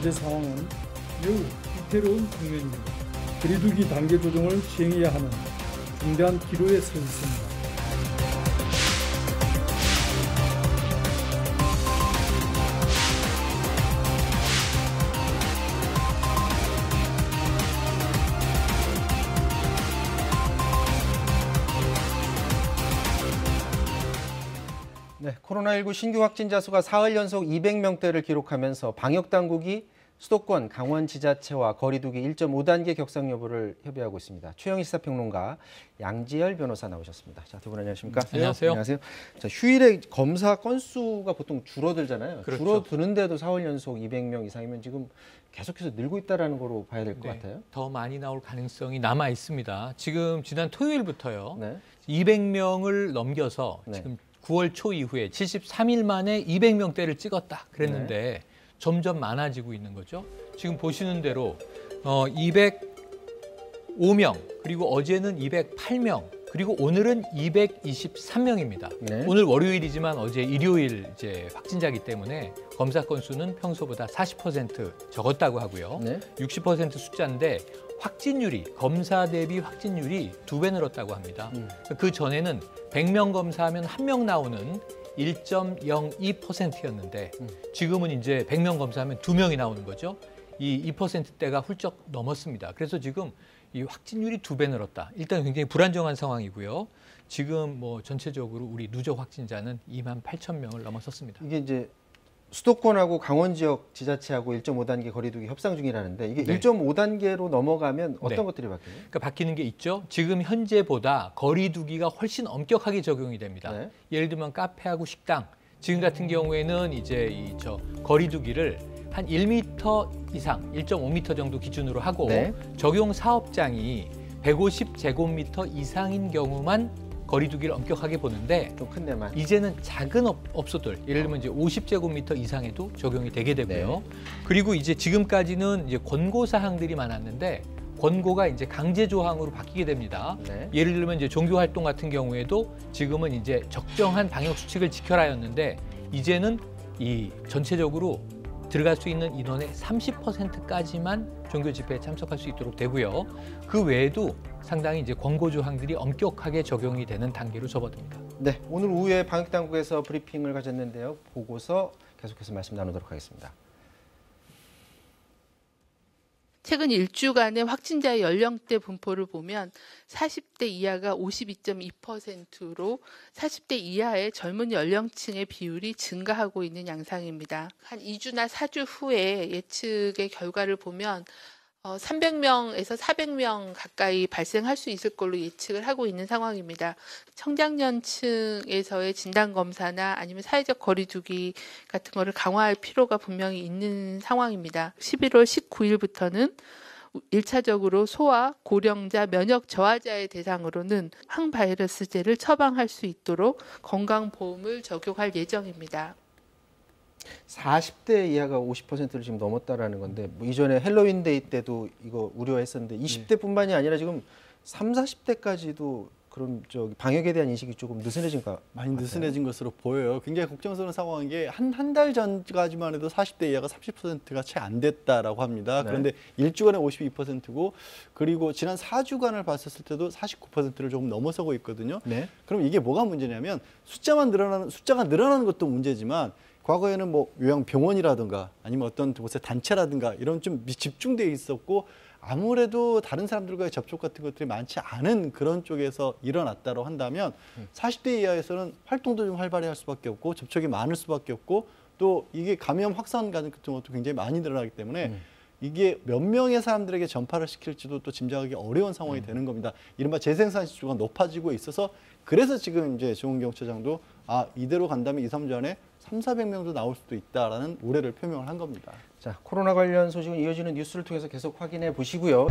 현재 상황은 매우 위태로운 국면입니다. 거리두기 단계 조정을 시행해야 하는 중대한 기로에 서 있습니다. 네, 코로나19 신규 확진자 수가 사흘 연속 200명대를 기록하면서 방역당국이 수도권, 강원지자체와 거리두기 1.5단계 격상 여부를 협의하고 있습니다. 최영희 시사평론가, 양지열 변호사 나오셨습니다. 자, 두 분 안녕하십니까? 안녕하세요. 안녕하세요. 자, 휴일에 검사 건수가 보통 줄어들잖아요. 그렇죠. 줄어드는데도 사흘 연속 200명 이상이면 지금 계속해서 늘고 있다는 거로 봐야 될 것 같아요. 더 많이 나올 가능성이 남아 있습니다. 지금 지난 토요일부터요. 네. 200명을 넘겨서 네. 지금 9월 초 이후에 73일 만에 200명대를 찍었다 그랬는데 점점 많아지고 있는 거죠. 지금 보시는 대로 205명, 그리고 어제는 208명, 그리고 오늘은 223명입니다. 네. 오늘 월요일이지만 어제 일요일 이제 확진자이기 때문에 검사 건수는 평소보다 40% 적었다고 하고요. 네. 60% 숫자인데 확진율이, 검사 대비 확진율이 2배 늘었다고 합니다. 그 전에는 100명 검사하면 1명 나오는 1.02%였는데 지금은 이제 100명 검사하면 2명이 나오는 거죠. 이 2%대가 훌쩍 넘었습니다. 그래서 지금 이 확진율이 2배 늘었다. 일단 굉장히 불안정한 상황이고요. 지금 뭐 전체적으로 우리 누적 확진자는 28,000명을 넘어섰습니다. 이게 이제 수도권하고 강원 지역 지자체하고 1.5단계 거리두기 협상 중이라는데 이게 네. 1.5단계로 넘어가면 어떤 네. 것들이 바뀌나요? 그러니까 바뀌는 게 있죠. 지금 현재보다 거리두기가 훨씬 엄격하게 적용이 됩니다. 네. 예를 들면 카페하고 식당, 지금 같은 경우에는 이제 거리두기를 한 1m 이상, 1.5m 정도 기준으로 하고 네. 적용 사업장이 150제곱미터 이상인 경우만 거리두기를 엄격하게 보는데 좀 큰 데만. 이제는 작은 업소들, 예를 들면 이제 50제곱미터 이상에도 적용이 되게 되고요. 그리고 이제 지금까지는 이제 권고 사항들이 많았는데 권고가 이제 강제 조항으로 바뀌게 됩니다. 네. 예를 들면 이제 종교 활동 같은 경우에도 지금은 이제 적정한 방역 수칙을 지켜라였는데 이제는 이 전체적으로 들어갈 수 있는 인원의 30%까지만 종교 집회에 참석할 수 있도록 되고요. 그 외에도 상당히 이제 권고 조항들이 엄격하게 적용이 되는 단계로 접어듭니다. 네, 오늘 오후에 방역당국에서 브리핑을 가졌는데요. 보고서 계속해서 말씀 나누도록 하겠습니다. 최근 일주간의 확진자의 연령대 분포를 보면 40대 이하가 52.2%로 40대 이하의 젊은 연령층의 비율이 증가하고 있는 양상입니다. 한 2주나 4주 후에 예측의 결과를 보면 300명에서 400명 가까이 발생할 수 있을 걸로 예측을 하고 있는 상황입니다. 청장년층에서의 진단검사나 아니면 사회적 거리두기 같은 거를 강화할 필요가 분명히 있는 상황입니다. 11월 19일부터는 1차적으로 소아, 고령자, 면역 저하자의 대상으로는 항바이러스제를 처방할 수 있도록 건강보험을 적용할 예정입니다. 40대 이하가 50%를 지금 넘었다라는 건데 뭐 이전에 헬로윈데이 때도 이거 우려했었는데 20대뿐만이 아니라 지금 30, 40대까지도 그럼 방역에 대한 인식이 조금 느슨해진 것 많이 같아요. 느슨해진 것으로 보여요. 굉장히 걱정스러운 상황인 게 한 달 전까지만 해도 40대 이하가 30%가 채 안 됐다라고 합니다. 네. 그런데 일주간에 52%고 그리고 지난 4주간을 봤었을 때도 49%를 조금 넘어서고 있거든요. 네. 그럼 이게 뭐가 문제냐면 숫자가 늘어나는 것도 문제지만 과거에는 뭐 요양병원이라든가 아니면 어떤 곳의 단체라든가 이런 좀 집중돼 있었고 아무래도 다른 사람들과의 접촉 같은 것들이 많지 않은 그런 쪽에서 일어났다고 한다면 40대 이하에서는 활동도 좀 활발히 할 수밖에 없고 접촉이 많을 수밖에 없고 또 이게 감염 확산 같은 것도 굉장히 많이 늘어나기 때문에 이게 몇 명의 사람들에게 전파를 시킬지도 또 짐작하기 어려운 상황이 되는 겁니다. 이른바 재생산 지수가 높아지고 있어서 그래서 지금 이제 조은경 처장도 이대로 간다면 2, 3주 안에 300~400명도 나올 수도 있다라는 우려를 표명을 한 겁니다. 자, 코로나 관련 소식은 이어지는 뉴스를 통해서 계속 확인해 보시고요.